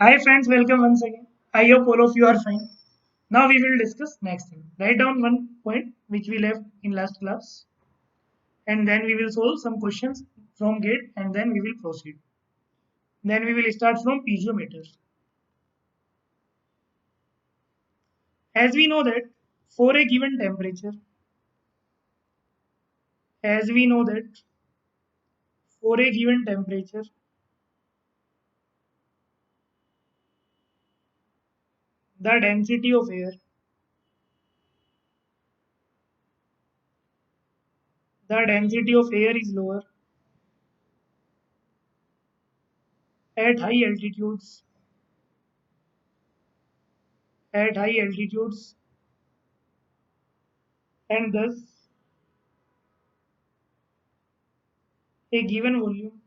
Hi friends, welcome once again. I hope all of you are fine. Now we will discuss next thing. Write down one point which we left in last class and then we will solve some questions from gate and then we will proceed. Then we will start from piezometer. As we know that for a given temperature, as we know that for a given temperature, the density of air, the density of air is lower at high altitudes, at high altitudes, and thus a given volume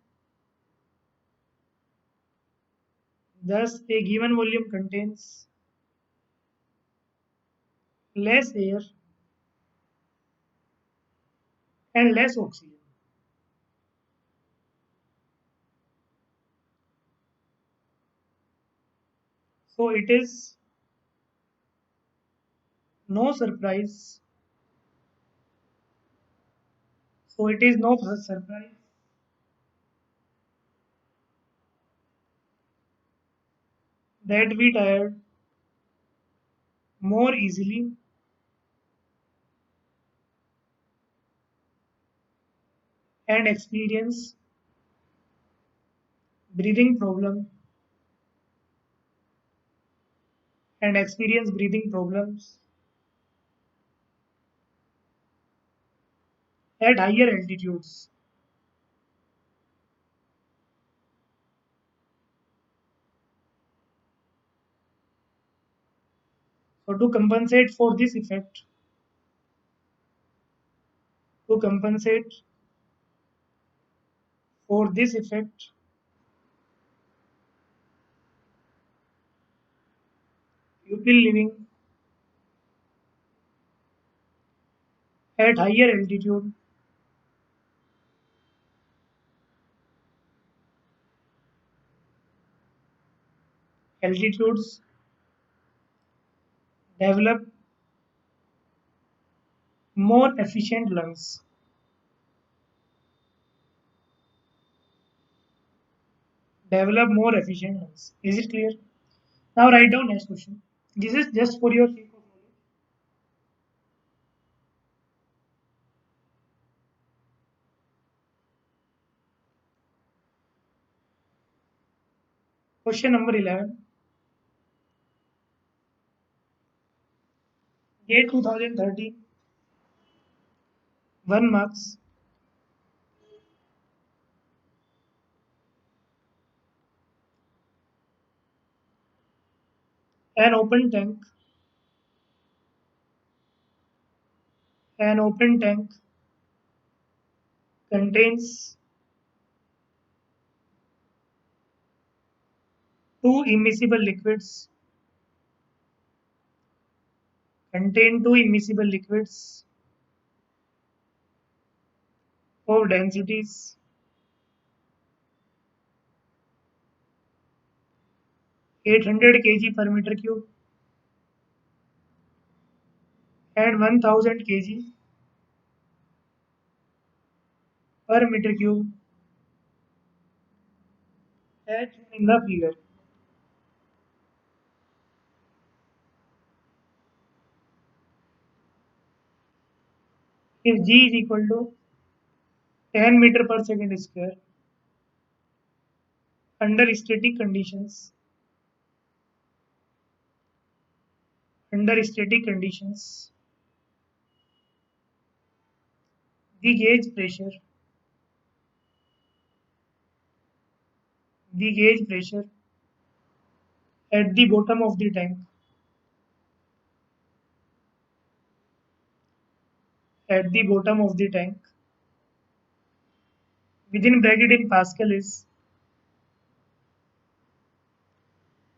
Thus, a given volume contains less air and less oxygen. So it is no surprise. So it is no surprise that we tired more easily and experience breathing problem breathing problems at higher altitudes. So to compensate for this effect, people living at higher altitudes develop more efficient lungs. Develop more efficient lungs. Is it clear? Now write down next question. This is just for your sake of knowledge. Question number 11. Gate 2030. 1 marks. An open tank. An open tank contains two immiscible liquids. Contain two immiscible liquids of densities 800 kg per meter cube and 1000 kg per meter cube as shown in the figure. If G is equal to 10 meter per second square under static conditions, under static conditions, the gauge pressure, the gauge pressure at the bottom of the tank, at the bottom of the tank, within bracket in Pascal is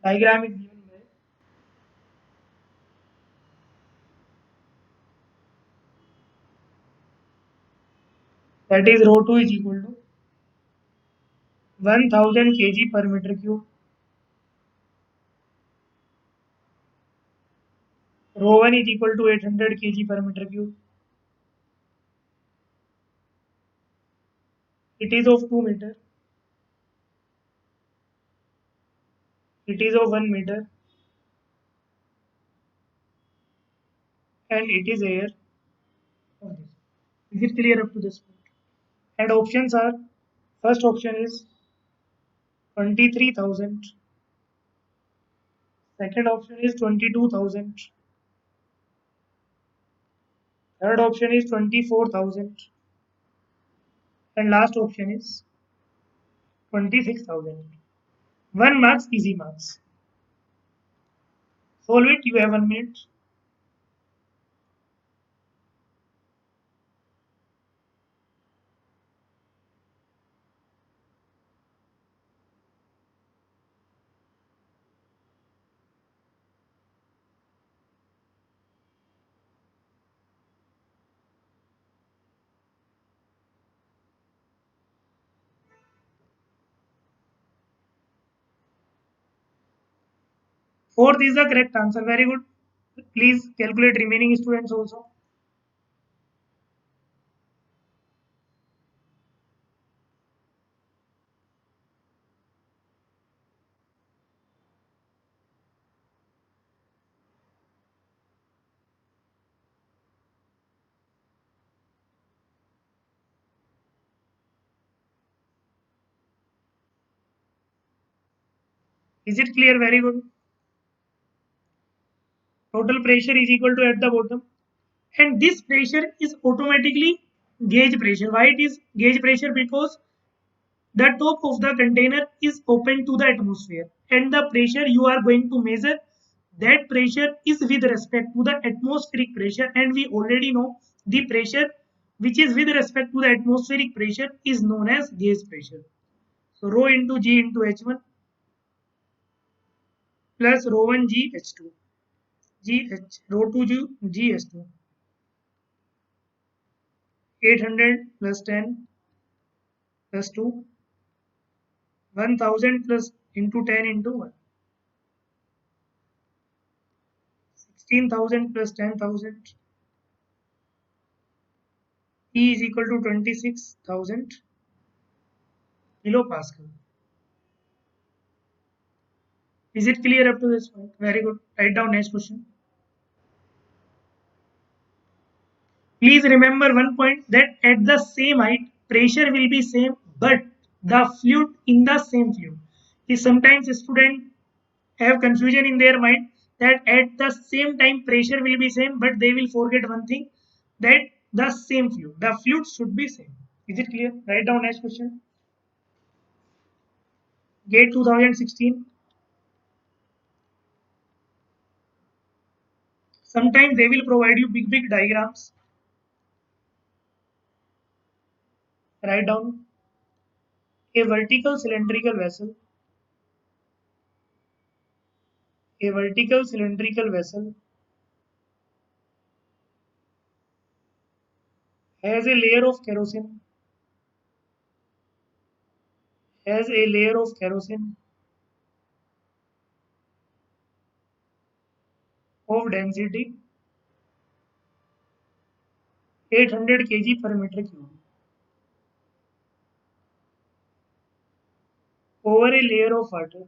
diagram is given by that is rho 2 is equal to 1000 kg per meter cube Rho 1 is equal to 800 kg per meter cube. It is of 2 meter. It is of 1 meter. And it is air. Is it clear up to this point? And options are, first option is 23,000. Second option is 22,000. Third option is 24,000. And last option is 26,000. 1 marks, easy marks. Solve it, you have 1 minute. Fourth is the correct answer. Very good. Please calculate remaining students also. Is it clear? Very good. Total pressure is equal to at the bottom. And this pressure is automatically gauge pressure. Why it is gauge pressure? Because the top of the container is open to the atmosphere and the pressure you are going to measure, that pressure is with respect to the atmospheric pressure, and we already know the pressure which is with respect to the atmospheric pressure is known as gauge pressure. So rho into G into H1 plus rho 1 G H2 rho 2 G H2 800 plus 10 plus 2 1000 plus into 10 into 1 16,000 plus 10,000 E is equal to 26,000 kilopascal. Is it clear up to this point? Very good. Write down next question. Please remember one point, that at the same height, pressure will be same, but the fluid in the same fluid. Is sometimes students have confusion in their mind that at the same time pressure will be same, but they will forget one thing, that the same fluid. The fluid should be same. Is it clear? Write down next question. GATE 2016. Sometimes they will provide you big diagrams. Write down a vertical cylindrical vessel. A vertical cylindrical vessel has a layer of kerosene. Has a layer of kerosene of density 800 kg per meter cube over a layer of water.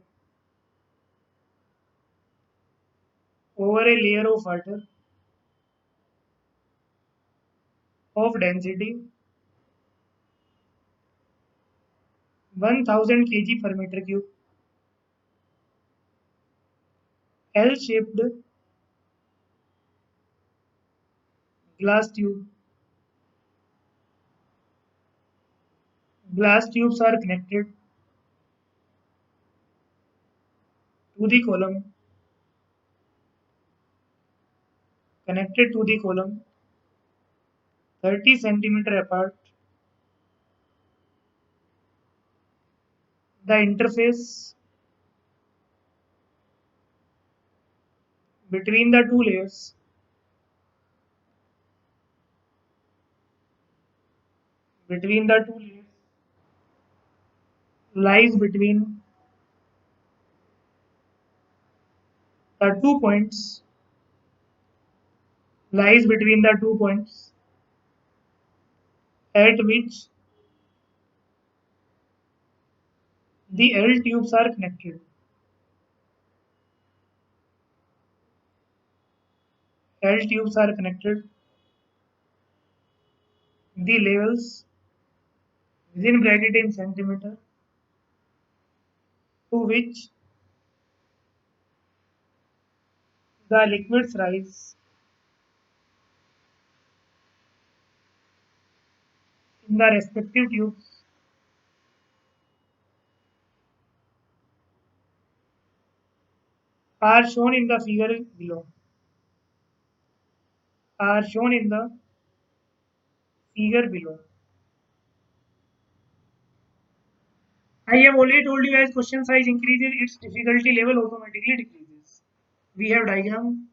Over a layer of water of density 1000 kg per meter cube. L-shaped glass tube. Glass tubes are connected to the column. Connected to the column 30 centimeter apart. The interface between the two layers between the two layers lies between the 2 points lies between the 2 points at which the L tubes are connected. L tubes are connected. The levels within bracket in centimeter to which the liquids rise in the respective tubes are shown in the figure below. Are shown in the figure below. I have already told you as question size increases, its difficulty level automatically decreases. We have diagram.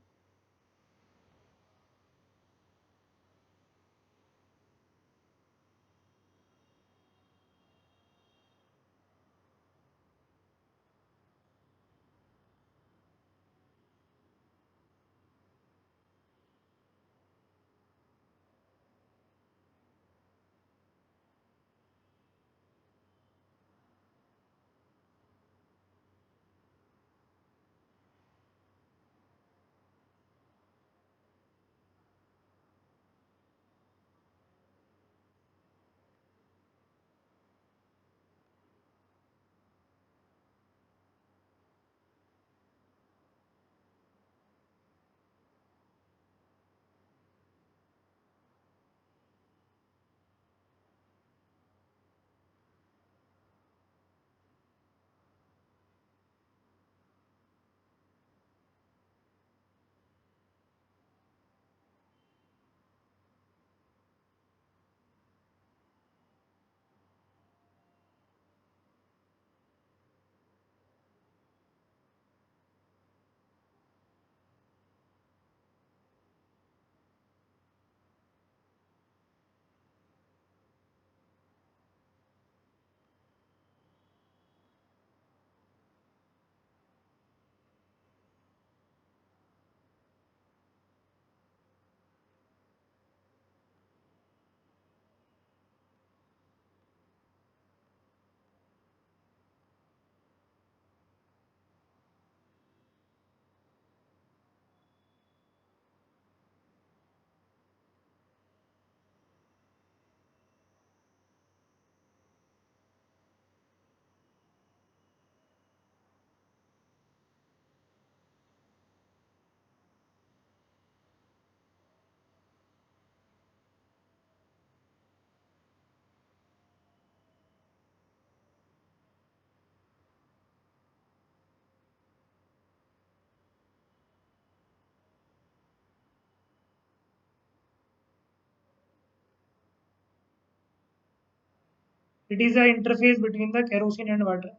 It is the interface between the kerosene and water.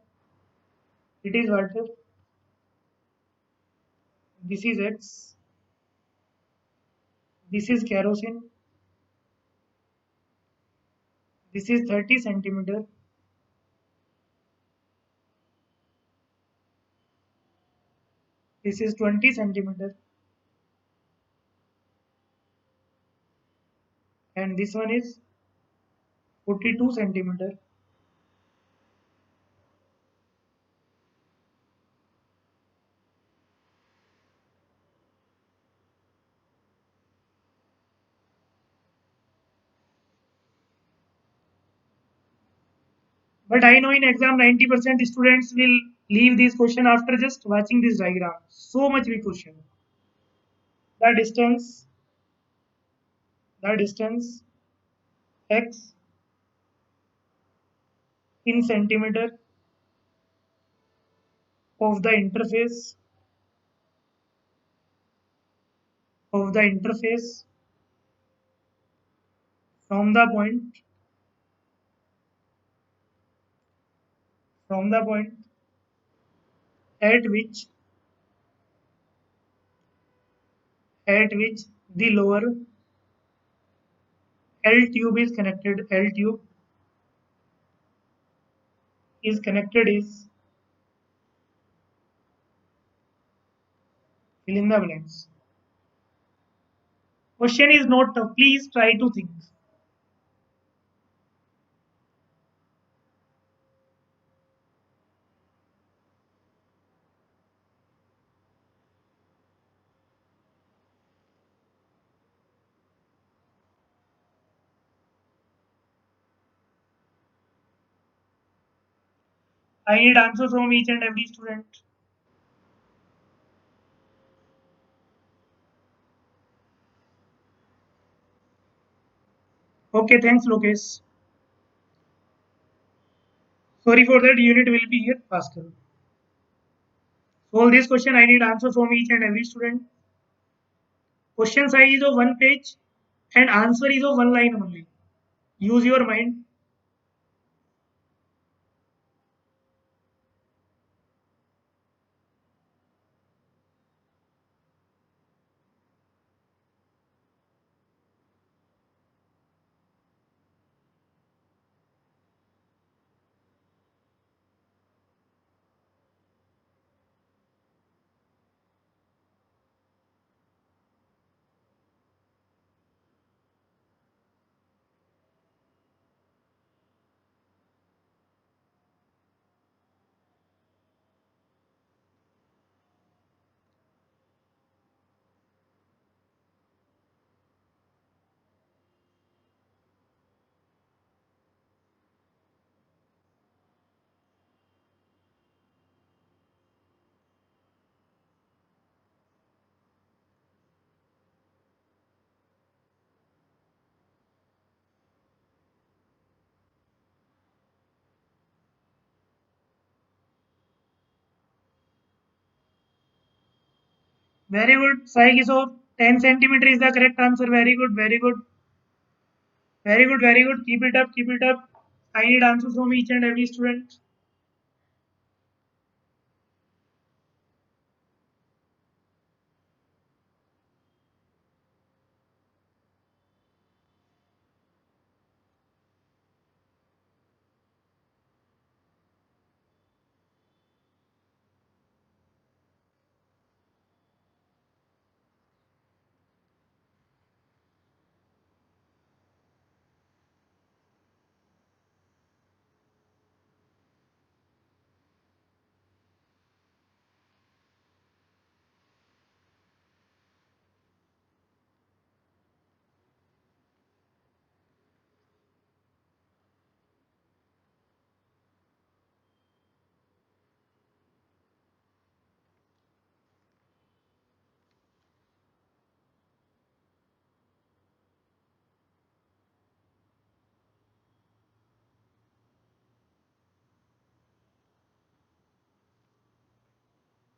It is water. This is X. This is kerosene. This is 30 centimeter. This is 20 centimeter. And this one is 42 centimeter. But I know in exam 90% students will leave this question after just watching this diagram. So much big question. The distance x in centimeter of the interface from the point from the point at which the lower L tube is connected. L tube is connected is fill in the blanks. Question is not tough. Please try to think. I need answer from each and every student. Okay, thanks, Lokesh. Sorry for that. Unit will be here faster. For this question, I need answer from each and every student. Question size is of one page and answer is of one line only. Use your mind. Very good. Sai Kishore, 10 centimeter is the correct answer. Very good, very good. Very good, very good. Keep it up, keep it up. I need answers from each and every student.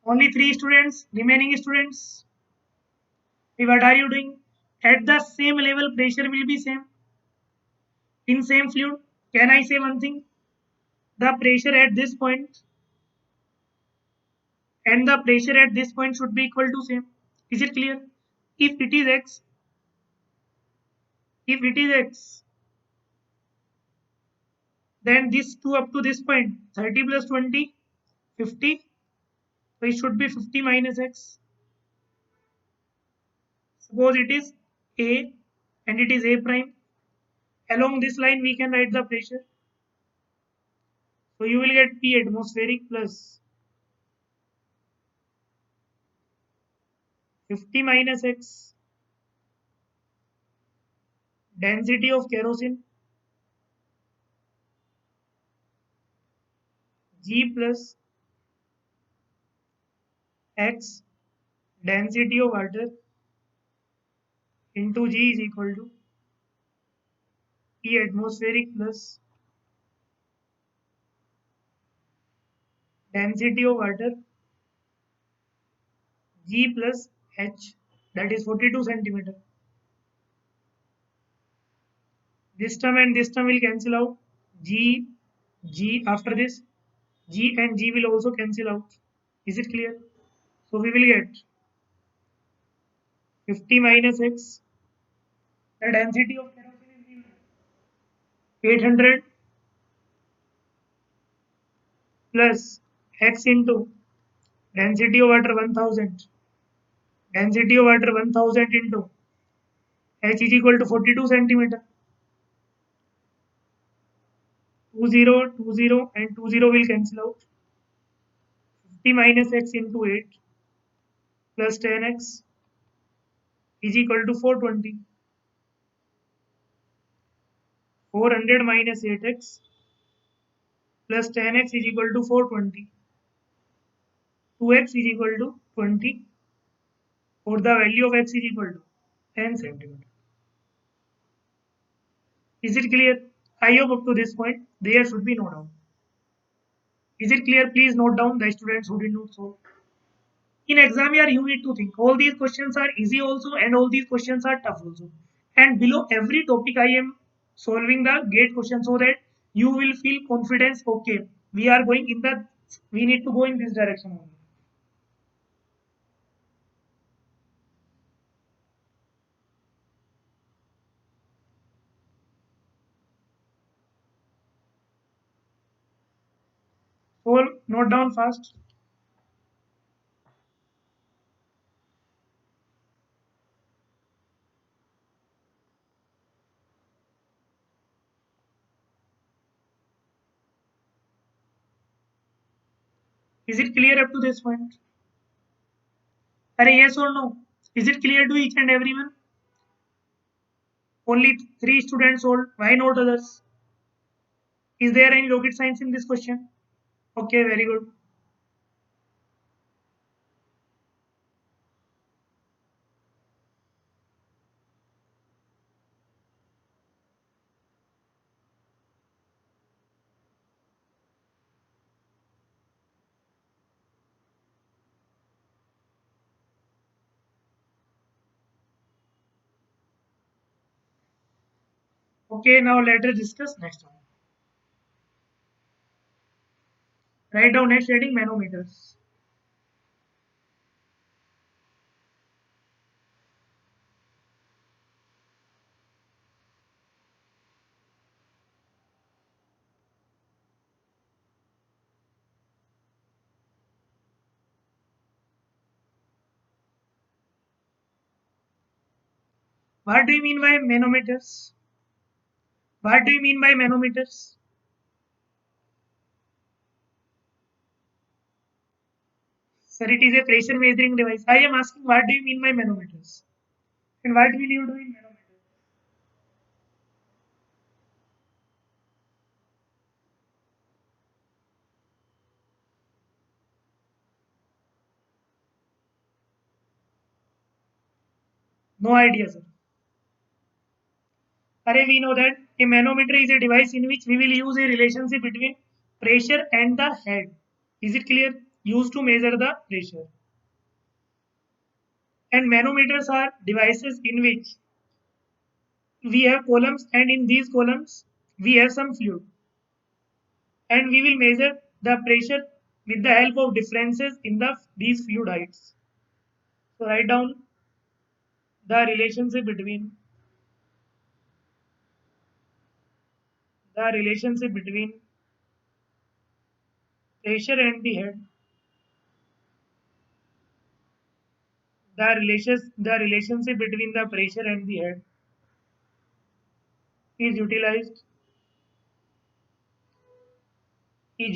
Only three students, remaining students. What are you doing? At the same level, pressure will be same. In same fluid. Can I say one thing? The pressure at this point and the pressure at this point should be equal to same. Is it clear? If it is x, if it is x, then this 2 up to this point, 30 plus 20, 50. So it should be 50 minus x. Suppose it is A and it is A prime. Along this line, we can write the pressure. So you will get P atmospheric plus 50 minus x density of kerosene G plus x density of water into G is equal to P atmospheric plus density of water G plus H, that is 42 centimeter. This term and this term will cancel out. G, G after this, G and G will also cancel out. Is it clear? So we will get 50 minus x. The density of kerosene is 800 plus x into density of water 1000. Density of water 1000 into H is equal to 42 centimeter. 20, 20 and 20 will cancel out. 50 minus x into 8 plus 10x is equal to 420. 400 minus 8x plus 10x is equal to 420. 2x is equal to 20, or the value of x is equal to 10 centimeter. Is it clear? I hope up to this point there should be no doubt. Is it clear? Please note down the students who did not solve. In exam year, you need to think all these questions are easy also and all these questions are tough also. And below every topic, I am solving the gate question so that you will feel confidence. Okay, we are going in the, we need to go in this direction only. So note down fast. Is it clear up to this point? Are yes or no? Is it clear to each and everyone? Only three students solved. Why not others? Is there any rocket science in this question? Okay, very good. Okay, now let us discuss next one. Write down next heading manometers. What do you mean by manometers? What do you mean by manometers? Sir, it is a pressure measuring device. I am asking what do you mean by manometers? And what will you do in manometers? No idea, sir. Array, we know that a manometer is a device in which we will use a relationship between pressure and the head. Is it clear? Used to measure the pressure. And manometers are devices in which we have columns, and in these columns we have some fluid, and we will measure the pressure with the help of differences in these fluid heights. So write down the relationship between pressure and the head. The relationship between the pressure and the head is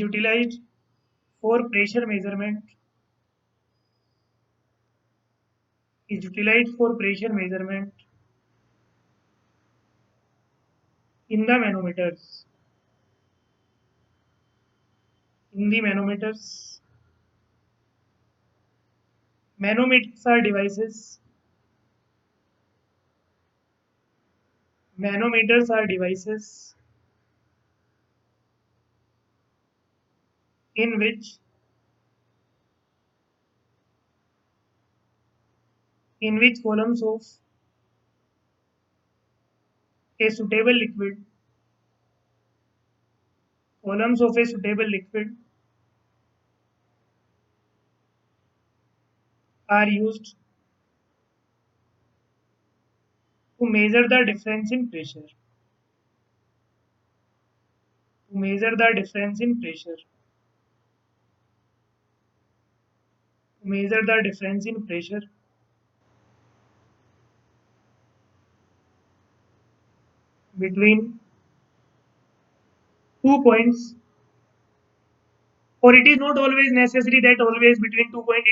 utilized for pressure measurement is utilized for pressure measurement in the manometers. In the manometers, manometers are devices. Manometers are devices in which a suitable liquid columns of a suitable liquid are used to measure the difference in pressure. To measure the difference in pressure. To measure the difference in pressure. between 2 points, or it is not always necessary that always between 2 points.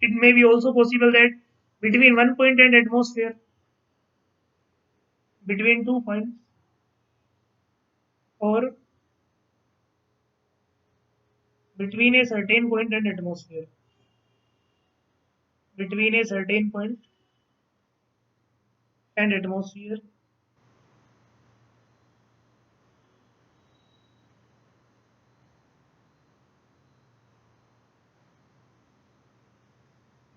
It may be also possible that between 1 point and atmosphere, between 2 points, or between a certain point and atmosphere, between a certain point and atmosphere.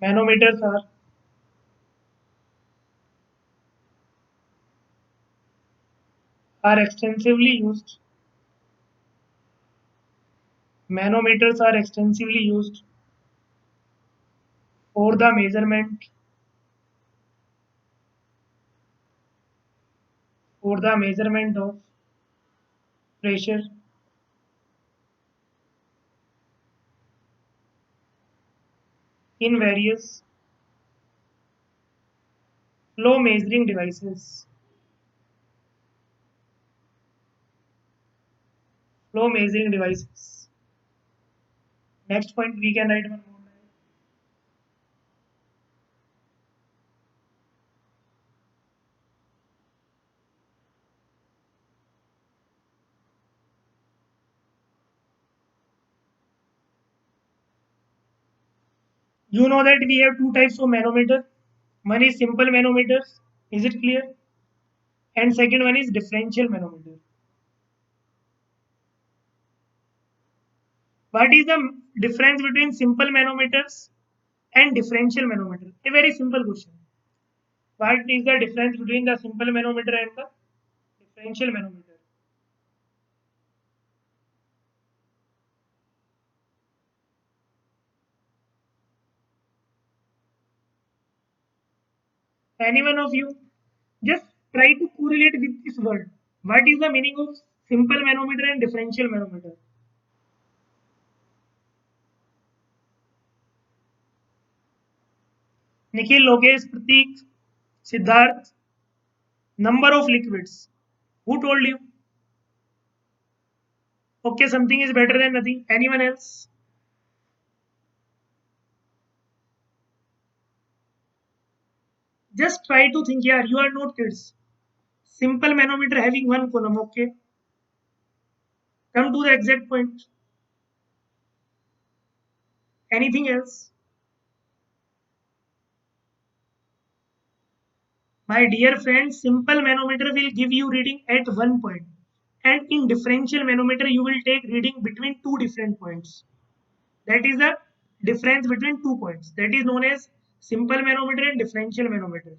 Manometers are extensively used. Manometers are extensively used for the measurement of pressure in various flow measuring devices. Flow measuring devices. Next point we can write one more line. You know that we have two types of manometer. One is simple manometers. Is it clear? And second one is differential manometer. What is the difference between simple manometers and differential manometer? A very simple question. What is the difference between the simple manometer and the differential manometer? Any one of you? Just try to correlate with this word. What is the meaning of simple manometer and differential manometer? Nikhil, Lokesh, Pratik, Siddharth, number of liquids. Who told you? Okay, something is better than nothing. Anyone else? Just try to think here. You are not kids. Simple manometer having one column. Okay. Come to the exact point. Anything else? My dear friends, simple manometer will give you reading at one point. And in differential manometer, you will take reading between two different points. That is the difference between 2 points. That is known as simple manometer and differential manometer.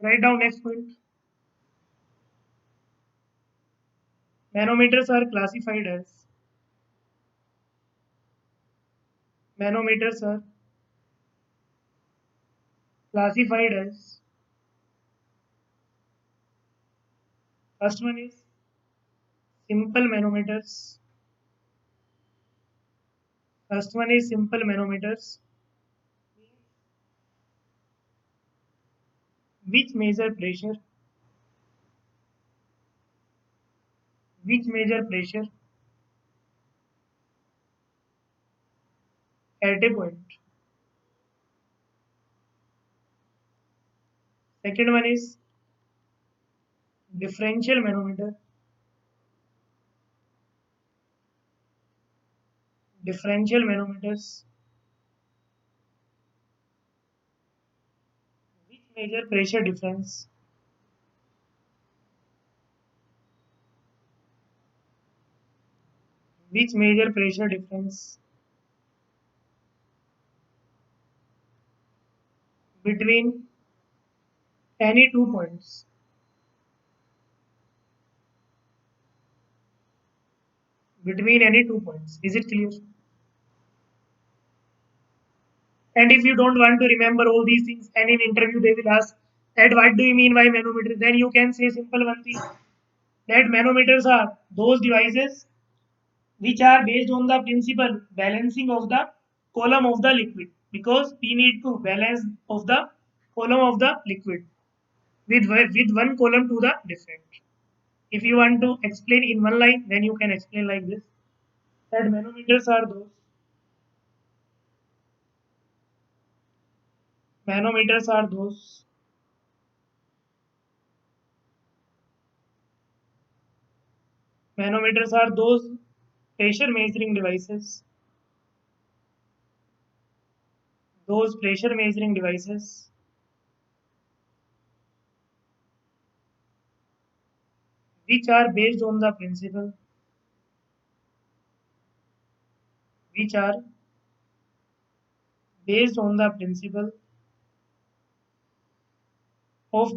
Write down next point. Manometers are classified as manometers are classified as first one is simple manometers. First one is simple manometers which measure pressure, which measure pressure at a point. Second one is differential manometer. Differential manometers which measure pressure difference, which measure pressure difference between any 2 points. Between any 2 points. Is it clear? And if you don't want to remember all these things, and in interview they will ask that what do you mean by manometer? Then you can say simple one thing that manometers are those devices which are based on the principle balancing of the column of the liquid because we need to balance of the column of the liquid with one column to the different. If you want to explain in one line, then you can explain like this: that manometers are those manometers are those pressure measuring devices which are based on the principle which are based on the principle of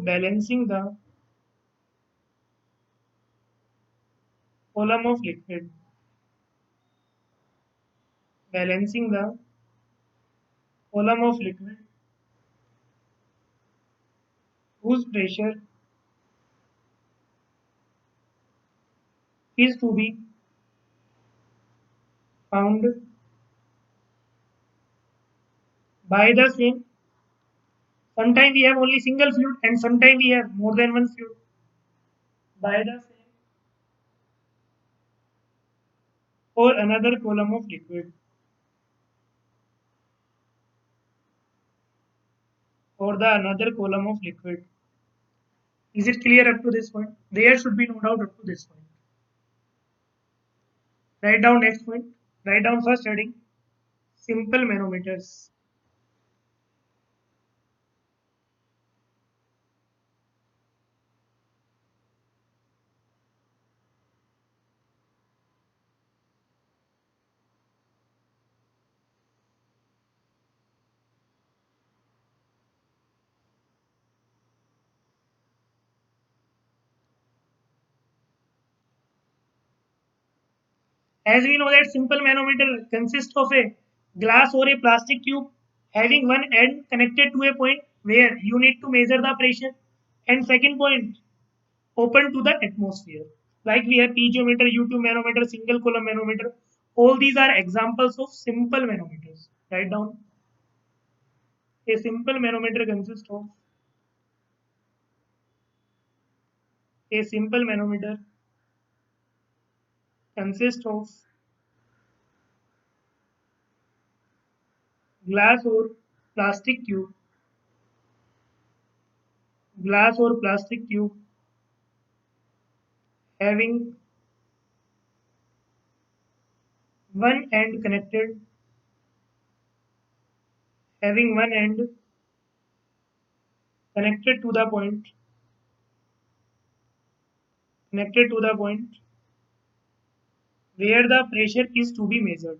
column of liquid balancing the column of liquid whose pressure is to be found by the same. Sometimes we have only single fluid and sometimes we have more than one fluid. By the same or another column of liquid or the another column of liquid. Is it clear up to this point? There should be no doubt up to this point. Write down next point. Write down first heading: simple manometers. As we know that simple manometer consists of a glass or a plastic tube having one end connected to a point where you need to measure the pressure, and second point open to the atmosphere. Like we have piezometer, U-tube manometer, single column manometer. All these are examples of simple manometers. Write down: a simple manometer consists of glass or plastic tube, glass or plastic tube having one end connected to the point where the pressure is to be measured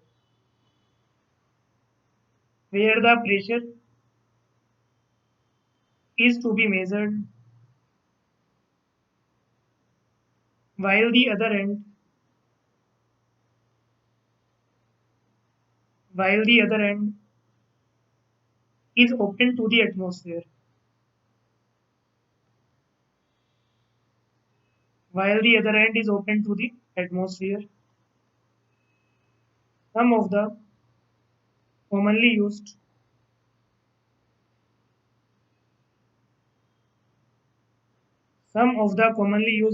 where the pressure is to be measured while the other end while the other end is open to the atmosphere while the other end is open to the atmosphere. Some of the commonly used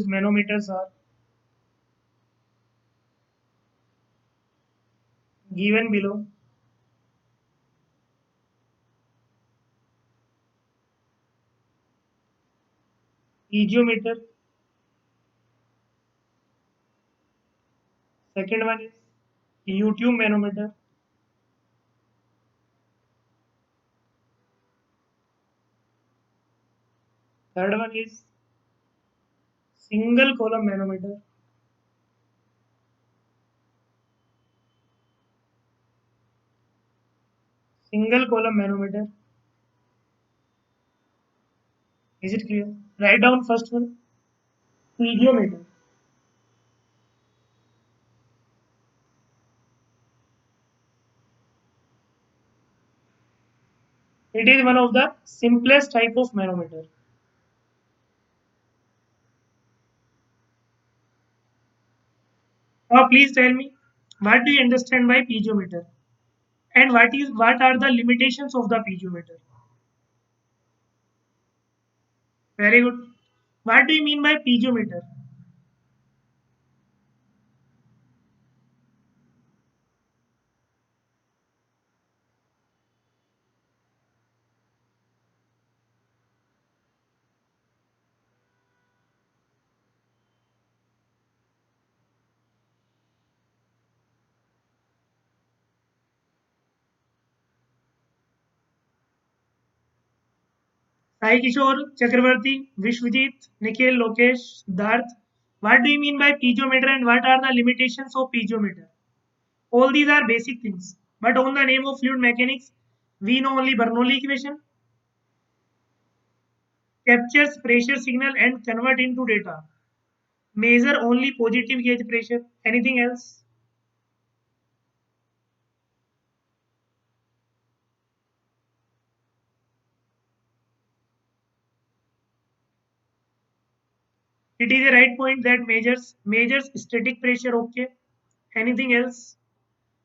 manometers are given below. Piezometer, second one is U-tube manometer, third one is single column manometer, single column manometer. Is it clear? Write down first one: piezometer. It is one of the simplest type of manometer. Now please tell me, what do you understand by piezometer and what are the limitations of the piezometer? Very good. What do you mean by piezometer? Sai Kishore, Chakravarti, Vishwajit, Nikhil, Lokesh, Siddharth. What do you mean by piezometer and what are the limitations of piezometer? All these are basic things. But on the name of fluid mechanics, we know only Bernoulli equation, captures pressure signal and convert into data. Measure only positive gauge pressure. Anything else? It is a right point that measures static pressure. Okay. Anything else?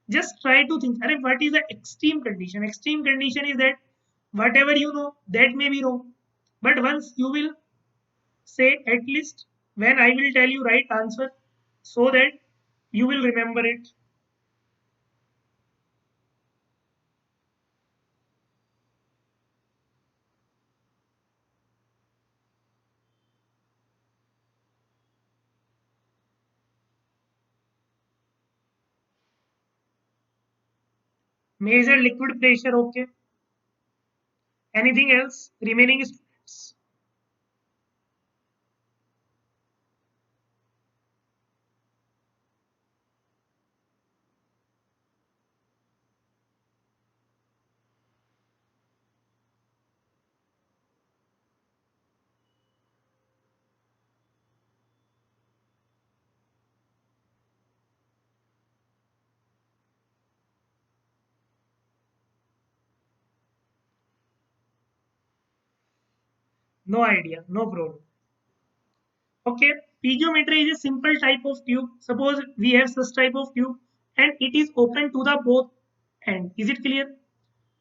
Just try to think. Arey, what is the extreme condition? Extreme condition is that whatever you know, that may be wrong. But once you will say at least when I will tell you right answer so that you will remember it. Measure liquid pressure. Okay. Anything else? Remaining students. No idea. No problem. Okay, piezometry is a simple type of tube. Suppose we have such type of tube and it is open to the both end. Is it clear?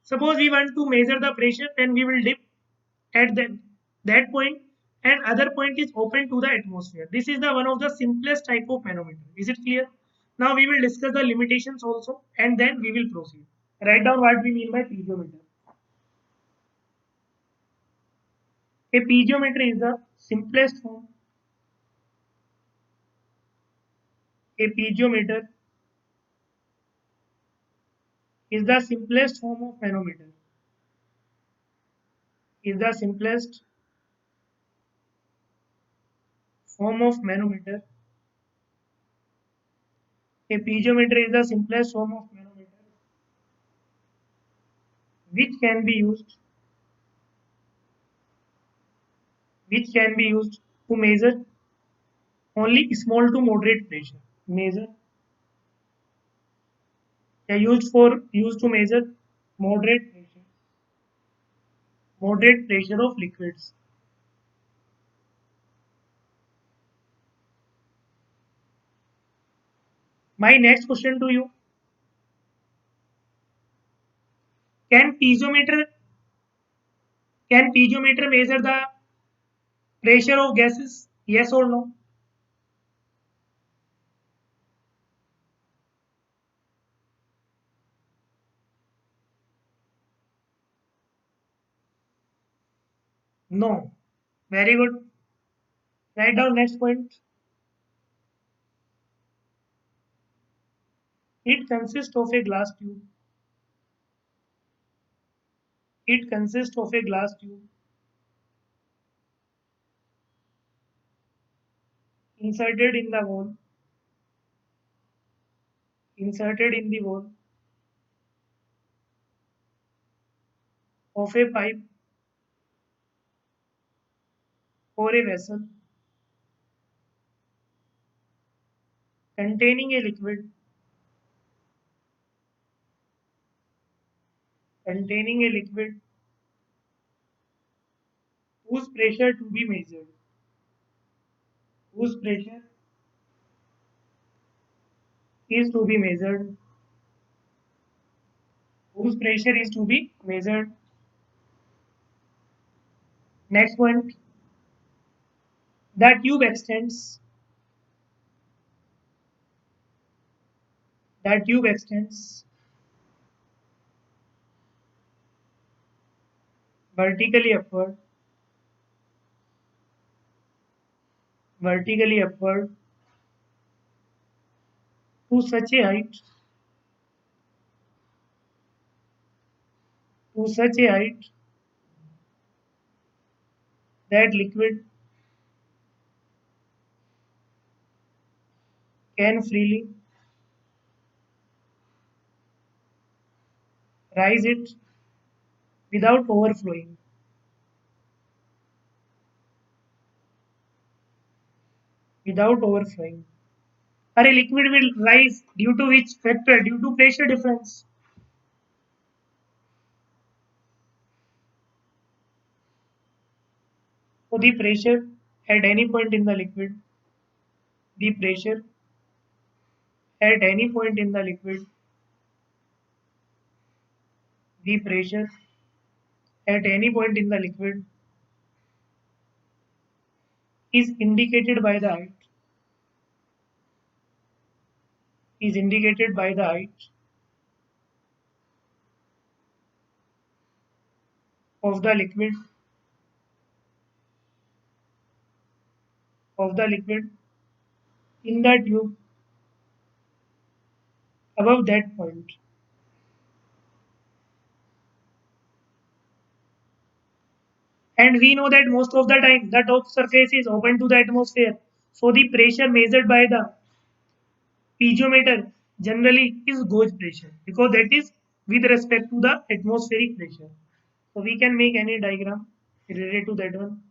Suppose we want to measure the pressure, then we will dip at that point and other point is open to the atmosphere. This is the one of the simplest type of manometer. Is it clear? Now we will discuss the limitations also and then we will proceed. Write down what we mean by piezometer. A piezometer is the simplest form. A piezometer is the simplest form of manometer. Is the simplest form of manometer. A piezometer is the simplest form of manometer which can be used which can be used to measure only small to moderate pressure. Measure used to measure moderate pressure moderate pressure of liquids. My next question to you: Can piezometer can piezometer measure the pressure of gases? Yes or no? No. Very good. Write down next point. It consists of a glass tube. It consists of a glass tube inserted in the wall inserted in the wall of a pipe or a vessel containing a liquid containing a liquid whose pressure to be measured whose pressure is to be measured whose pressure is to be measured. Next point: The tube extends. The tube extends vertically upward, vertically upward to such a height, to such a height that liquid can freely rise it without overflowing. Without overflowing. Or a liquid will rise due to which factor? Due to pressure difference. So the pressure at any point in the liquid, the pressure at any point in the liquid, the pressure at any point in the liquid is indicated by the height, is indicated by the height of the liquid, of the liquid in the tube above that point. And we know that most of the time the top surface is open to the atmosphere. So the pressure measured by the piezometer generally is gauge pressure because that is with respect to the atmospheric pressure. So we can make any diagram related to that one.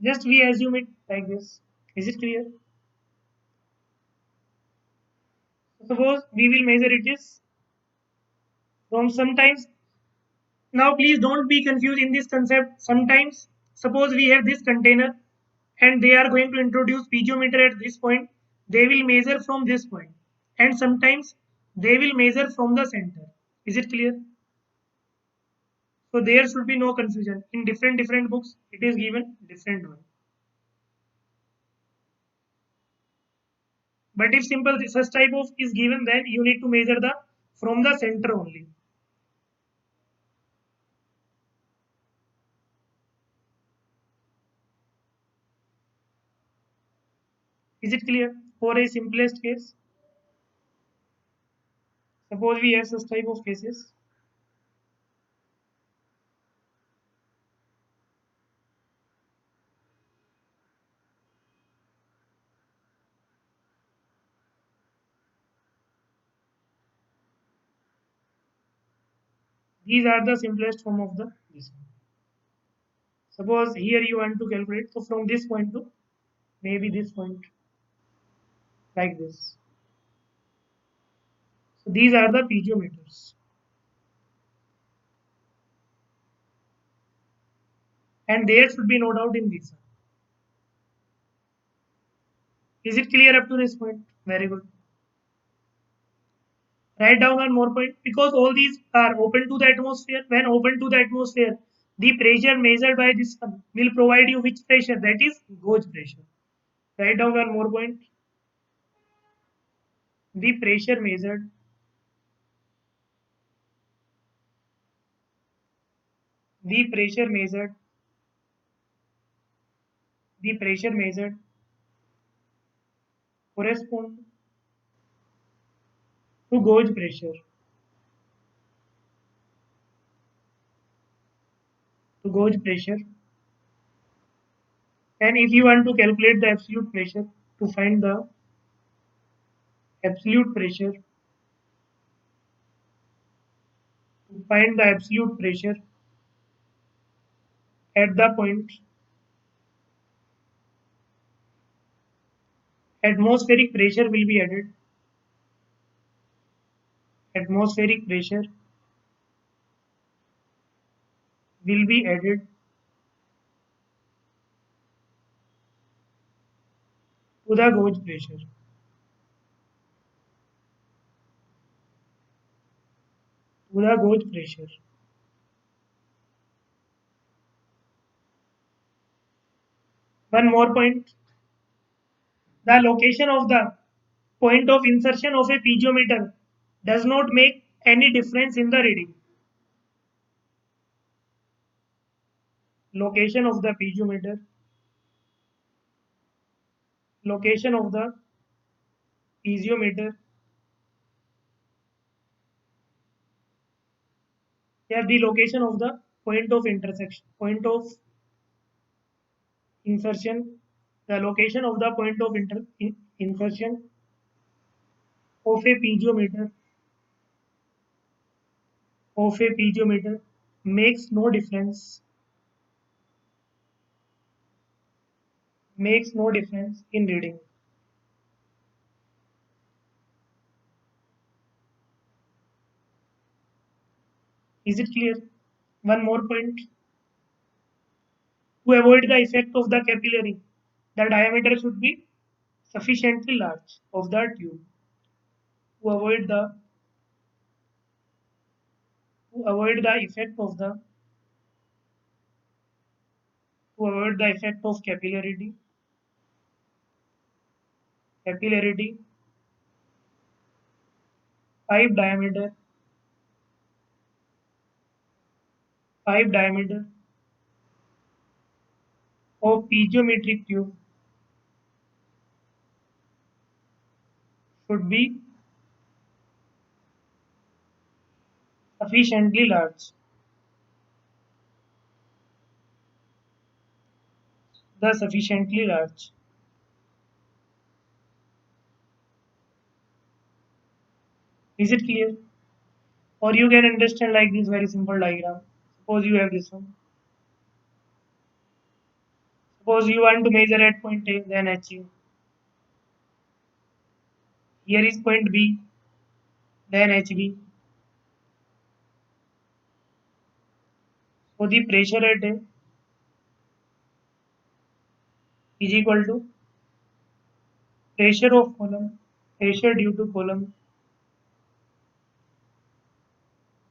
Just we assume it like this. Is it clear? Suppose we will measure it is from sometimes Now, please don't be confused in this concept. Sometimes, suppose we have this container and they are going to introduce piezometer at this point, they will measure from this point, and sometimes they will measure from the center. Is it clear? So there should be no confusion. In different books, it is given different one. But if simple such type of is given, then you need to measure the from the center only. Is it clear? For a simplest case, suppose we have such type of cases. These are the simplest form of the this one. Suppose here you want to calculate, so from this point to maybe this point, like this. So these are the piezometers, and there should be no doubt in this one. Is it clear up to this point? Very good. Write down one more point, because all these are open to the atmosphere. When open to the atmosphere, the pressure measured by this one will provide you which pressure? That is gauge pressure. Write down one more point. The pressure measured, the pressure measured, the pressure measured correspond to gauge pressure. To gauge pressure. And if you want to calculate the absolute pressure, to find the absolute pressure, to find the absolute pressure at the point, atmospheric pressure will be added. Atmospheric pressure will be added to the gauge pressure. To the gauge pressure. One more point. The location of the point of insertion of a piezometer does not make any difference in the reading. Location of the piezometer, location of the piezometer, yeah, the location of the point of intersection, point of insertion, the location of the point of insertion of a piezometer, of a piezometer makes no difference, makes no difference in reading. Is it clear? One more point. To avoid the effect of the capillary, the diameter should be sufficiently large of the tube. To avoid the to avoid the effect of the to avoid the effect of capillarity, pipe diameter, pipe diameter of piezometric tube should be sufficiently large. The sufficiently large. Is it clear? Or you can understand like this very simple diagram. Suppose you have this one. Suppose you want to measure at point A, then achieve. Here is point B, then HB. So the pressure at A is equal to pressure of column, pressure due to column,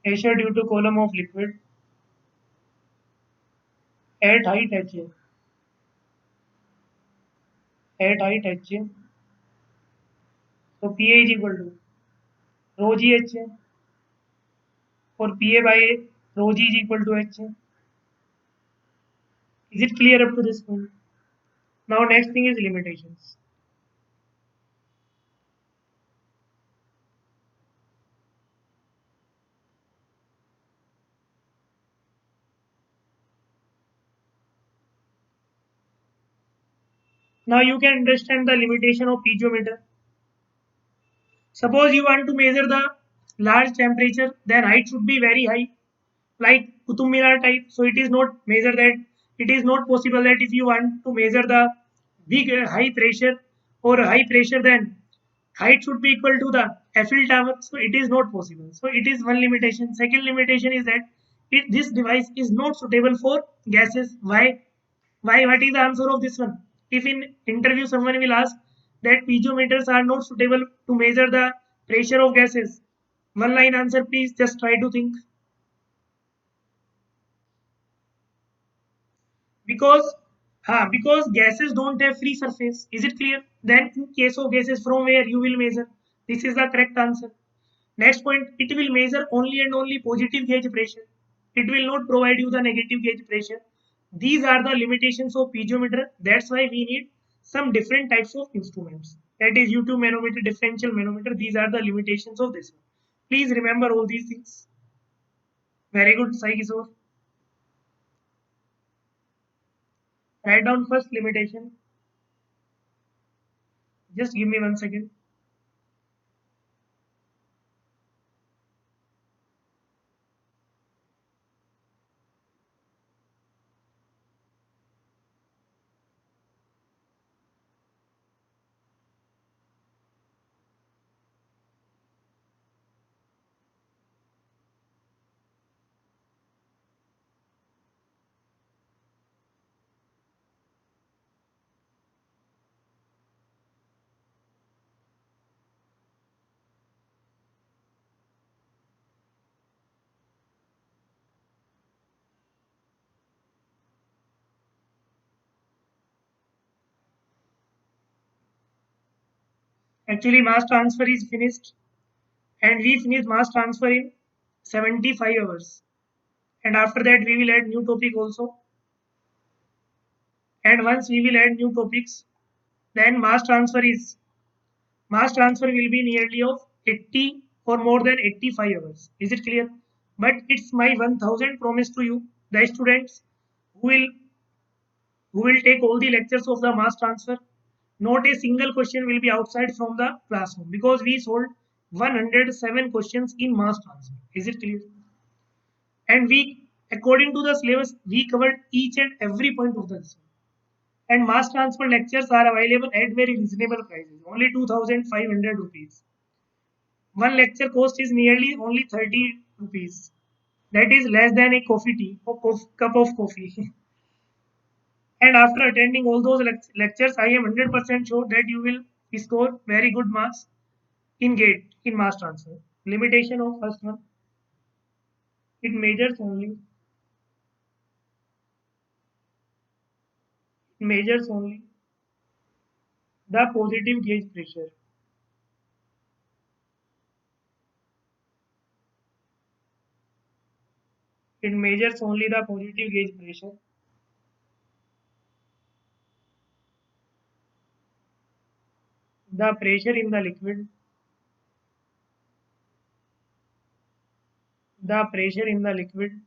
pressure due to column of liquid at height HA, at height HA. So PA is equal to rho GHA or PA by rho G is equal to HA. Is it clear up to this point? Now next thing is limitations. Now you can understand the limitation of piezometer. Suppose you want to measure the large temperature, then height should be very high, like Qutub Minar type. So it is not measure that. It is not possible that if you want to measure the big high pressure or high pressure, then height should be equal to the Eiffel Tower. So it is not possible. So it is one limitation. Second limitation is that this device is not suitable for gases. Why? Why? What is the answer of this one? If in interview someone will ask that piezometers are not suitable to measure the pressure of gases, one line answer, please just try to think. Because because gases don't have free surface. Is it clear? Then in case of gases, from where you will measure? This is the correct answer. Next point, it will measure only and only positive gauge pressure. It will not provide you the negative gauge pressure. These are the limitations of piezometer. That's why we need some different types of instruments. That is U2 manometer, differential manometer. These are the limitations of this one. Please remember all these things. Very good, Sai Kishore. Write down first limitation. Just give me 1 second. Actually, mass transfer is finished, and we finish mass transfer in 75 hours. And after that, we will add new topic also. And once we will add new topics, then mass transfer will be nearly of 80 or more than 85 hours. Is it clear? But it's my 1000 promise to you, the students who will who will take all the lectures of the mass transfer. Not a single question will be outside from the classroom because we solved 107 questions in mass transfer. Is it clear? And we, according to the syllabus, we covered each and every point of the lesson. And mass transfer lectures are available at very reasonable prices, only 2500 rupees. One lecture cost is nearly only 30 rupees. That is less than a coffee tea or cup of coffee. And after attending all those lectures, I am 100% sure that you will score very good marks in GATE, in mass transfer. Limitation of first one, it measures only the positive gauge pressure. It measures only the positive gauge pressure. The pressure in the liquid, the pressure in the liquid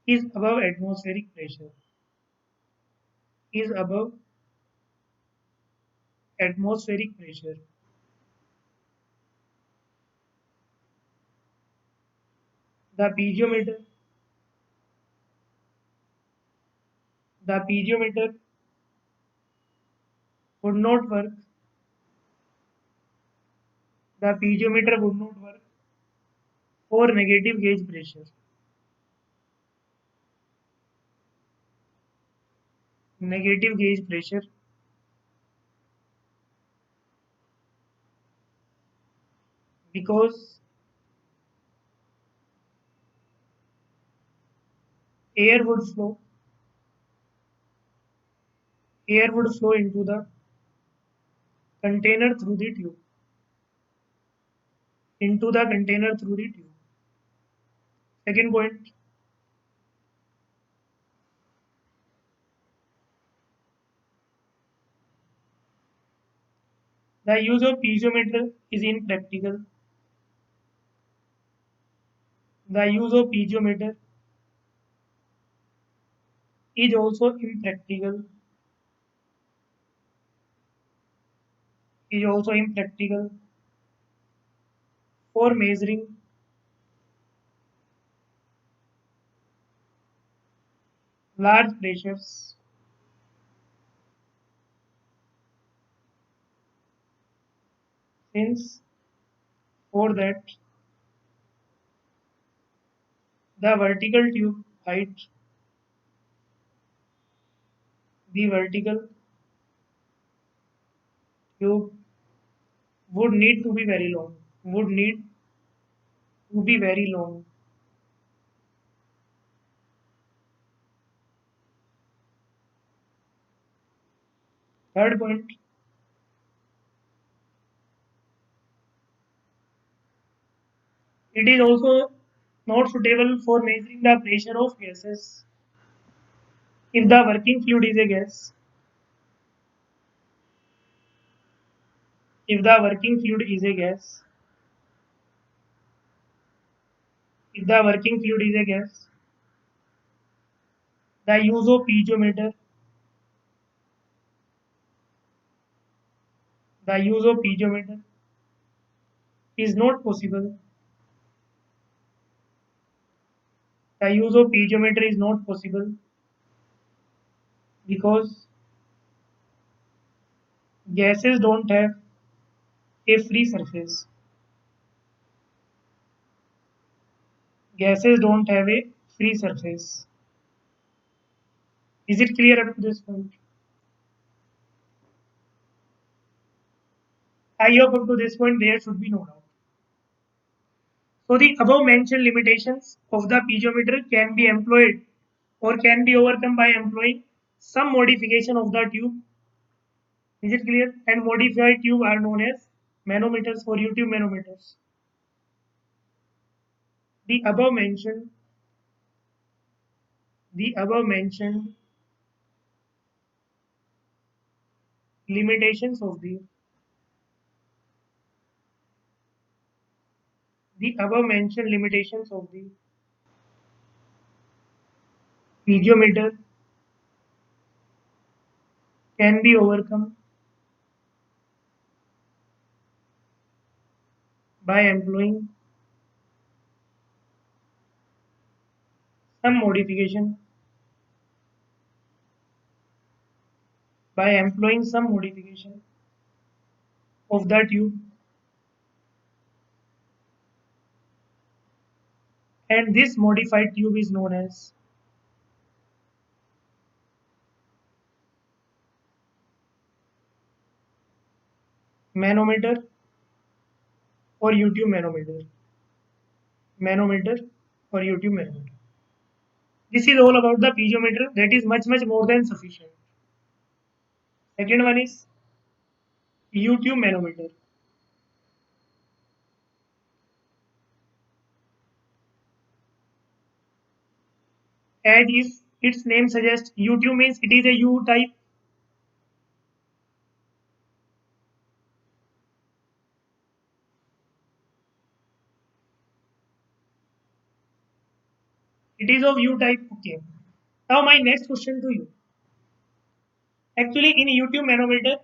is above atmospheric pressure. Is above atmospheric pressure. The piezometer, the piezometer would not work. The piezometer would not work or negative gauge pressure. Negative gauge pressure because air would flow air would flow into the container through the tube into the container through the tube. Second point, the use of piezometer is impractical. The use of piezometer is also impractical. Is also impractical for measuring large pressures since for that the vertical tube height the vertical tube would need to be very long would need to be very long. Third point, it is also not suitable for measuring the pressure of gases. If the working fluid is a gas, if the working fluid is a gas, if the working fluid is a gas, the use of piezometer, the use of piezometer is not possible. The use of piezometer is not possible because gases don't have a free surface. Gases don't have a free surface. Is it clear up to this point? I hope up to this point there should be no doubt. So the above mentioned limitations of the piezometer can be employed or can be overcome by employing some modification of the tube. Is it clear? And modified tube are known as manometers or U-tube manometers. The above mentioned, the above mentioned limitations of the above mentioned limitations of the piezometer can be overcome by employing some modification of the tube, and this modified tube is known as manometer or U-tube manometer. Manometer or U-tube manometer. This is all about the piezometer. That is much more than sufficient. Second one is U-tube manometer. As is its name suggests, U-tube means it is a U type. It is of U type. Okay. Now my next question to you. Actually, in U-tube manometer,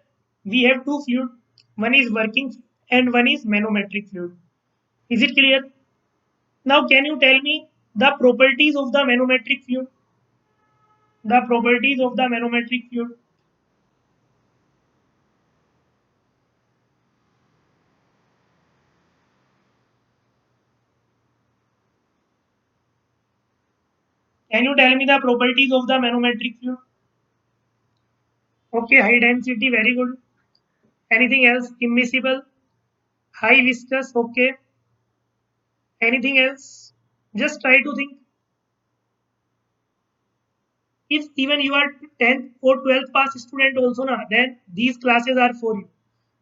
we have two fluid. One is working and one is manometric fluid. Is it clear? Now, can you tell me the properties of the manometric fluid? The properties of the manometric fluid. Can you tell me the properties of the manometric fluid? Okay, high density, very good. Anything else? Immiscible, high viscous, okay. Anything else? Just try to think. If even you are 10th or 12th pass student also na, then these classes are for you.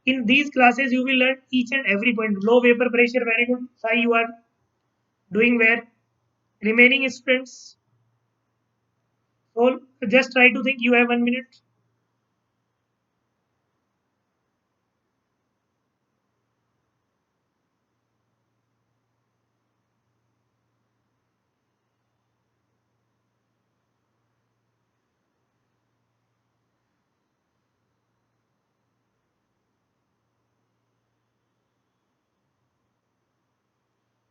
In these classes, you will learn each and every point. Low vapor pressure, very good. Sai, you are doing where? Remaining students. So just try to think. You have 1 minute.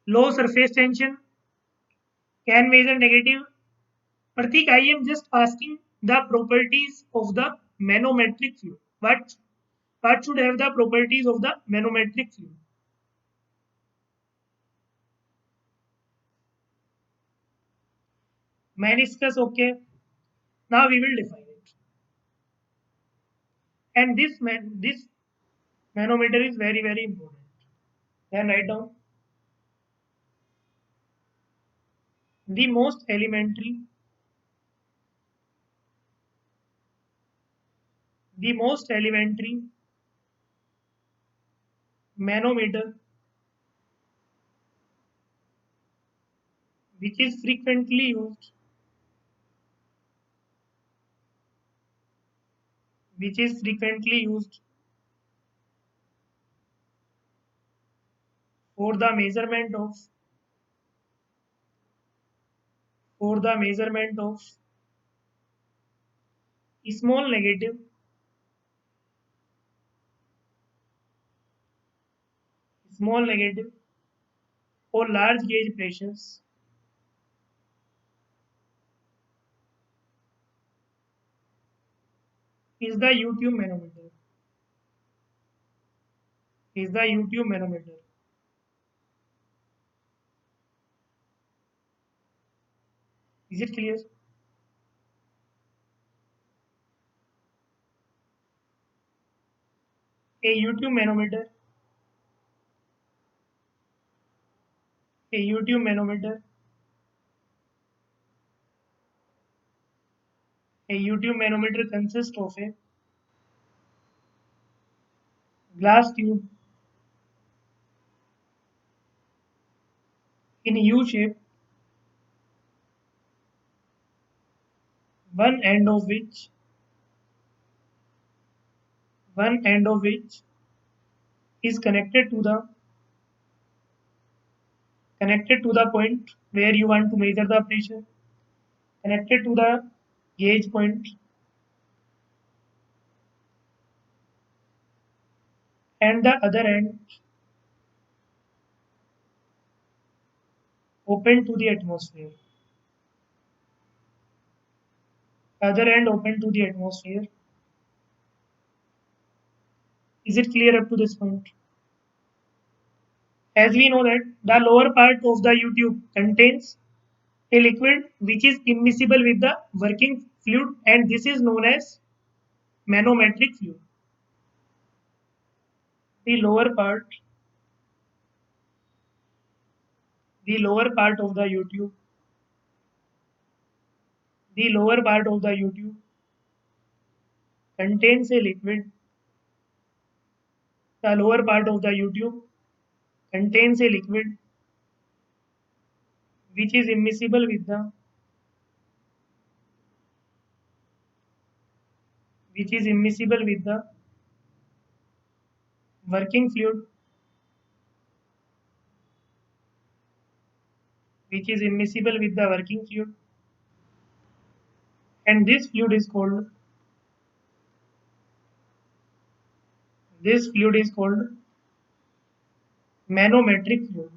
Low surface tension can measure negative. Pratik, I am just asking the properties of the manometric fluid. What should have the properties of the manometric fluid? Meniscus, okay. Now we will define it. And this manometer is very important. Then write down the most elementary manometer which is frequently used for the measurement of small negative or large gauge pressures is the YouTube manometer. Is the YouTube manometer. Is it clear? A YouTube manometer, a YouTube manometer, a YouTube manometer consists of a glass tube in U shape, one end of which one end of which is connected to the point where you want to measure the pressure, connected to the gauge point, and the other end open to the atmosphere. Other end open to the atmosphere. Is it clear up to this point? As we know that the lower part of the YouTube contains a liquid which is immiscible with the working fluid, and this is known as manometric fluid. The lower part, the lower part of the YouTube, the lower part of the YouTube contains a liquid. The lower part of the YouTube contains a liquid which is immiscible with the working fluid, which is immiscible with the working fluid, and this fluid is called manometric fluid.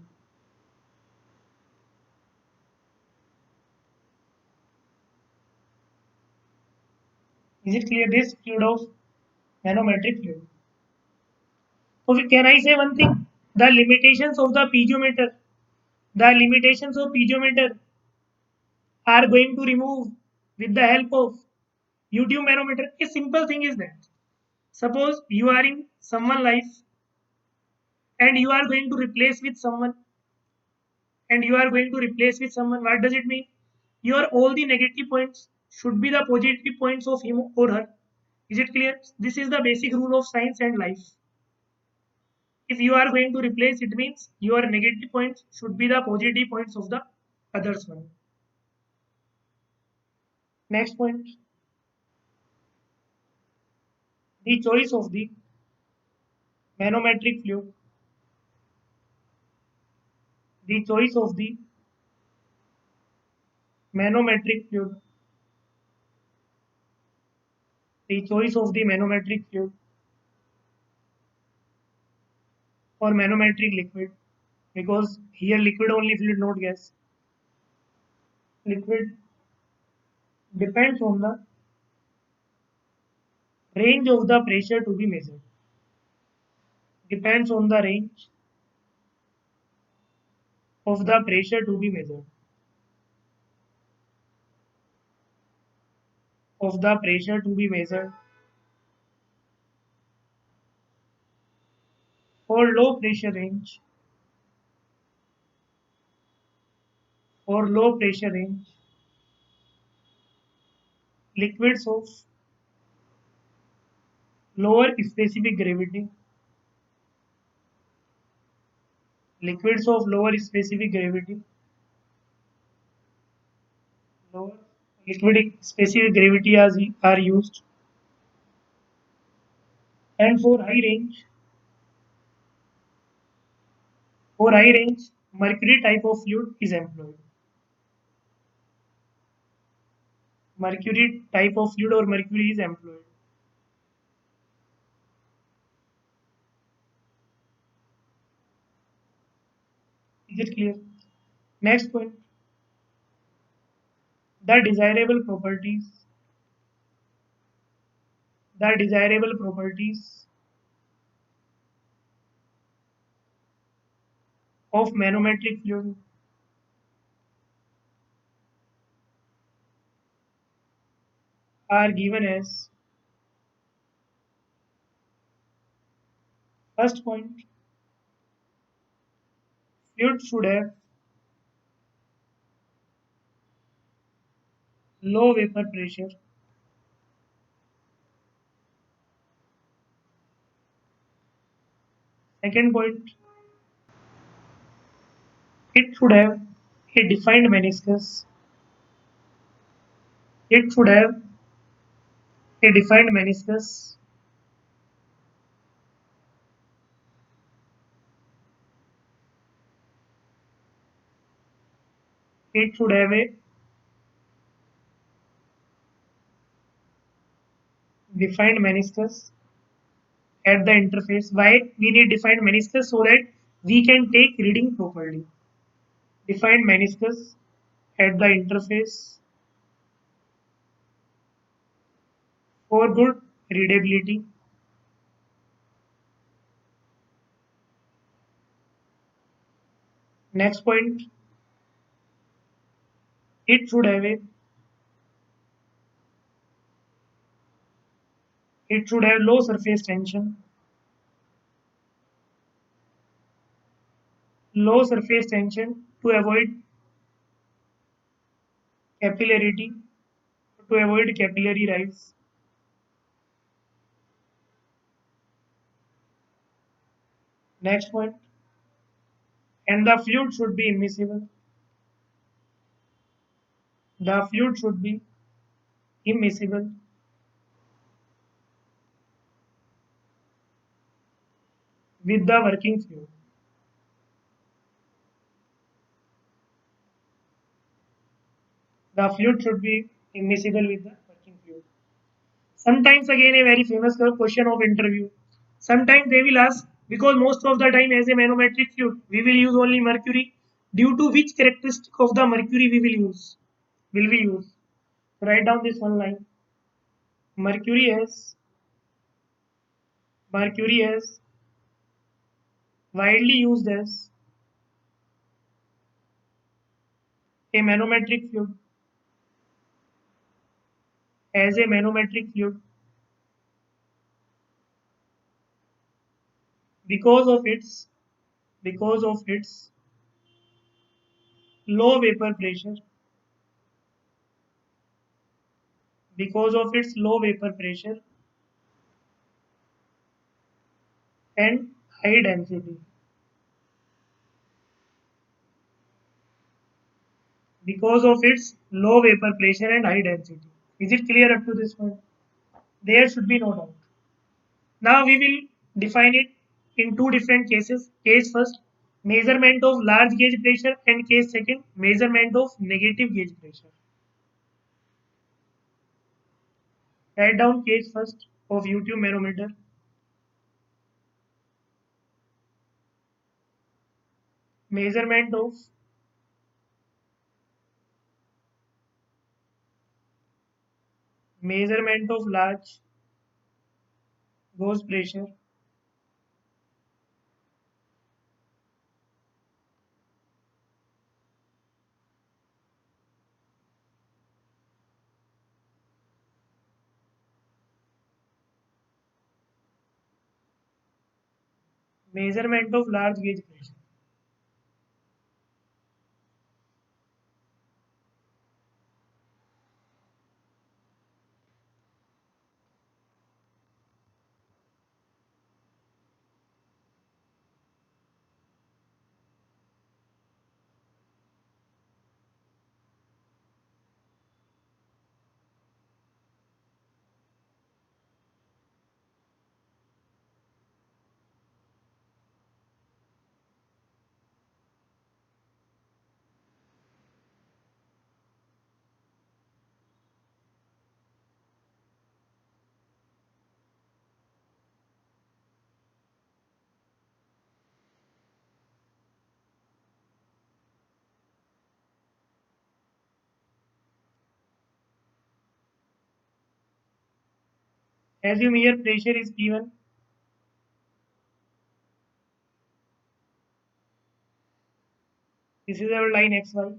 Is it clear? This fluid of manometric fluid. So can I say one thing? The limitations of the piezometer. The limitations of piezometer are going to remove with the help of YouTube manometer? A simple thing is that suppose you are in someone life and you are going to replace with someone and you are going to replace with someone. What does it mean? Your all the negative points should be the positive points of him or her. Is it clear? This is the basic rule of science and life. If you are going to replace, it means your negative points should be the positive points of the others one. Next point, the choice of the manometric fluid. The choice of the manometric fluid. The choice of the manometric fluid or manometric liquid, because here liquid only, fluid not gas. Liquid depends on the range of the pressure to be measured. Depends on the range of the pressure to be measured. Of the pressure to be measured. For low pressure range. For low pressure range. Liquids of lower specific gravity. Liquids of lower specific gravity. Lower liquid specific gravity are used. And for high range, mercury type of fluid is employed. Mercury type of fluid or mercury is employed. Is it clear? Next point, the desirable properties. The desirable properties of manometric fluid are given as first point, fluid should have low vapor pressure. Second point, it should have a defined meniscus. It should have a defined meniscus. It should have a defined meniscus at the interface. Why we need defined meniscus? So that we can take reading properly. Defined meniscus at the interface for good readability. Next point, it should have low surface tension. Low surface tension to avoid capillarity, to avoid capillary rise. Next point, and the fluid should be immiscible. The fluid should be immiscible with the working fluid. The fluid should be immiscible with the working fluid. Sometimes again a very famous question of interview. Sometimes they will ask, because most of the time as a manometric fluid we will use only mercury. Due to which characteristic of the mercury we will use? Will we use? Write down this one line. Mercury has mercury has widely used as a manometric fluid. as a manometric fluid because of its because of its low vapor pressure because of its low vapor pressure and high density because of its low vapor pressure and high density. Is it clear up to this point? There should be no doubt. Now we will define it in two different cases. Case first, measurement of large gauge pressure, and case second, measurement of negative gauge pressure. Write down case first of YouTube manometer. Measurement of large gauge pressure. Measurement of large gauge pressure. Assume here pressure is P1. This is our line XY.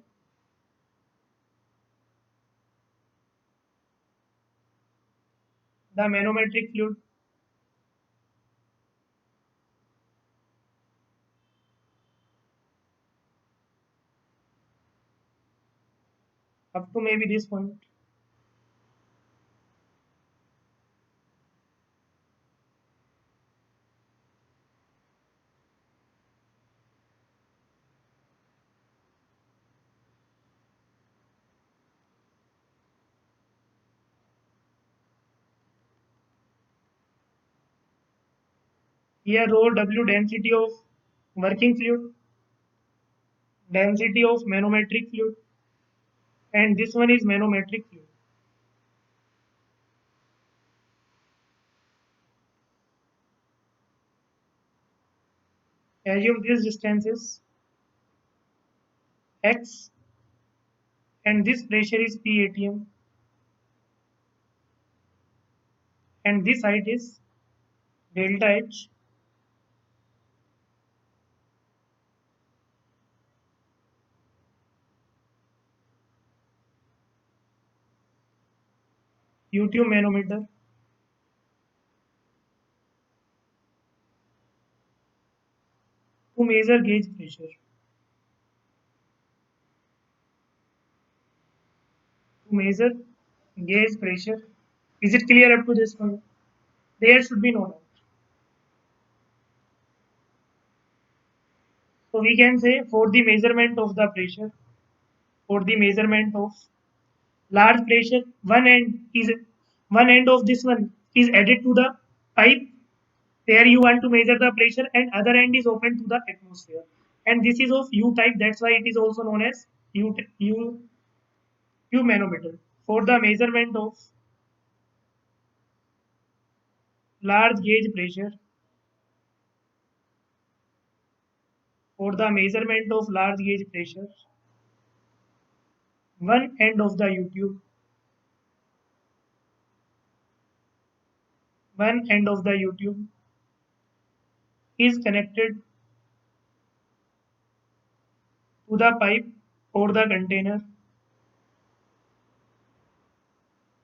The manometric fluid up to maybe this point. Here rho W density of working fluid, density of manometric fluid, and this one is manometric fluid. Assume this distance is x and this pressure is P atm and this height is delta h. YouTube manometer to measure gauge pressure. To measure gauge pressure. Is it clear up to this point? There should be no doubt. So we can say for the measurement of the pressure, for the measurement of large pressure, one end of this one is added to the pipe where you want to measure the pressure, and other end is open to the atmosphere. And this is of U type. That's why it is also known as U manometer. For the measurement of large gauge pressure, for the measurement of large gauge pressure, one end of the YouTube is connected to the pipe or the container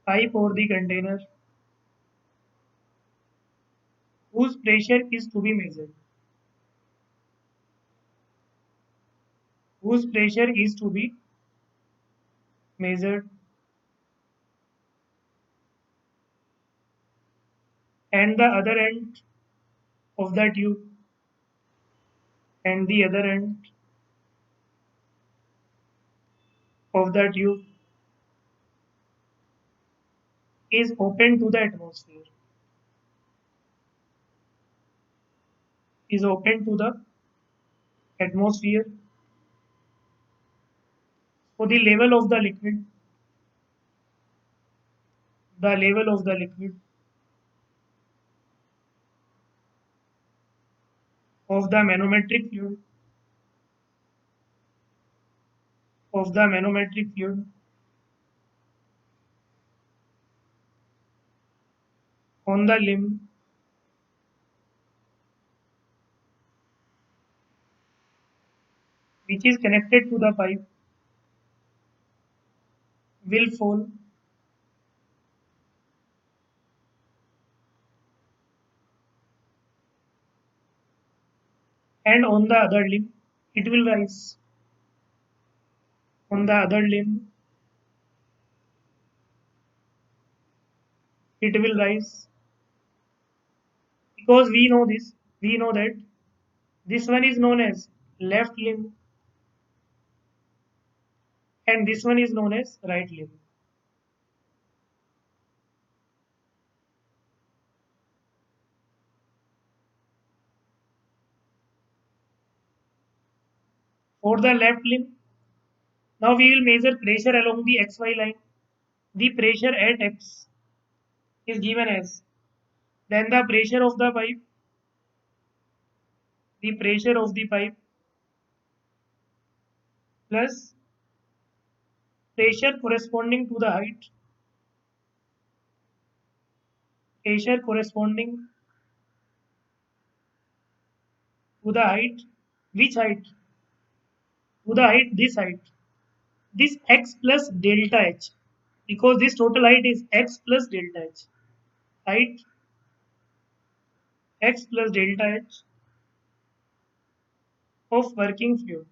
pipe or the container whose pressure is to be measured. Whose pressure is to be measured, and the other end of the tube and the other end of the tube is open to the atmosphere. Is open to the atmosphere. So the level of the liquid of the manometric fluid of the manometric fluid on the limb which is connected to the pipe will fall, and on the other limb it will rise. On the other limb it will rise, because we know that this one is known as left limb and this one is known as right limb. For the left limb, now we will measure pressure along the XY line. The pressure at X is given as, then the pressure of the pipe plus pressure corresponding to the height, pressure corresponding to the height, which height? To the height, this X plus delta H, because this total height is X plus delta H, height X plus delta H of working fluid,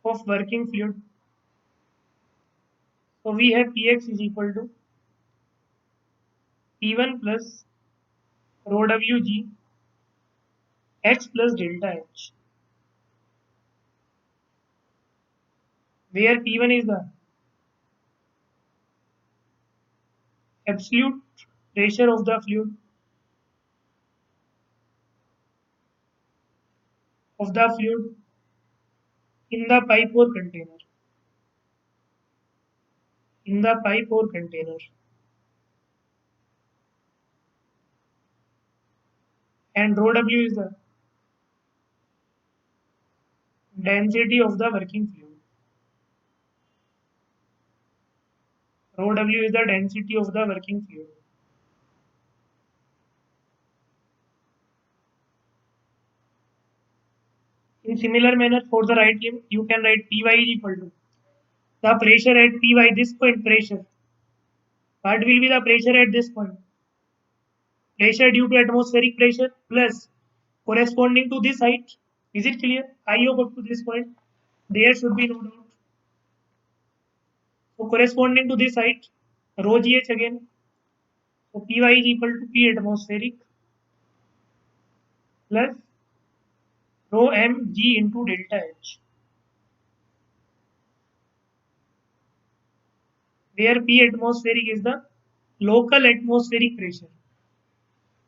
of working fluid. So we have Px is equal to P1 plus rho Wg X plus delta H, where P1 is the absolute pressure of the fluid in the pipe or container, in the pipe or container, and rho W is the density of the working fluid. Rho W is the density of the working fluid. In similar manner, for the right limb, you can write Py is equal to the pressure at Py, this point pressure. What will be the pressure at this point? Pressure due to atmospheric pressure plus corresponding to this height. Is it clear? I hope up to this point there should be no doubt. So corresponding to this height, rho gh again. So Py is equal to P atmospheric plus rho m g into delta H, where P atmospheric is the local atmospheric pressure,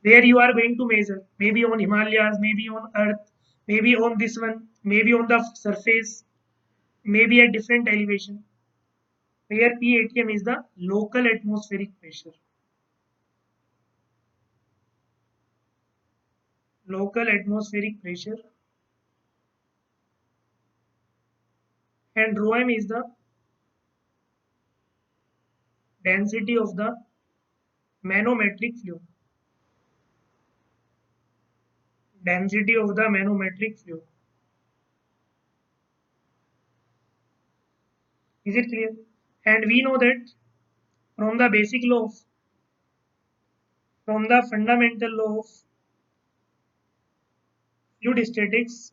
where you are going to measure, maybe on Himalayas, maybe on Earth, maybe on this one, maybe on the surface, maybe at different elevation, where PATM is the local atmospheric pressure. Local atmospheric pressure, and rho m is the density of the manometric fluid. Density of the manometric fluid. Is it clear? And we know that from the basic law of, from the fundamental law of fluid statics,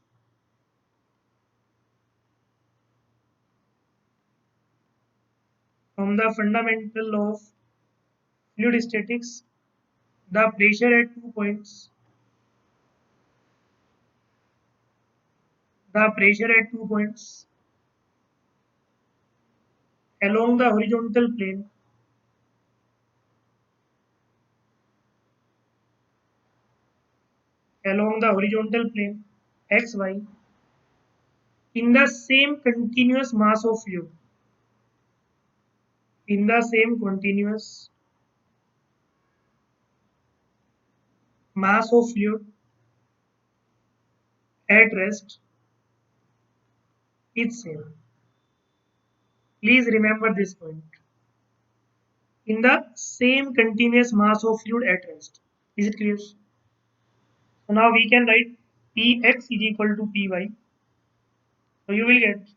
from the fundamental law of fluid statics, the pressure at 2 points, the pressure at 2 points along the horizontal plane, along the horizontal plane xy in the same continuous mass of fluid, in the same continuous mass of fluid at rest is same. Please remember this point. In the same continuous mass of fluid at rest. Is it clear? So now we can write Px is equal to Py. So you will get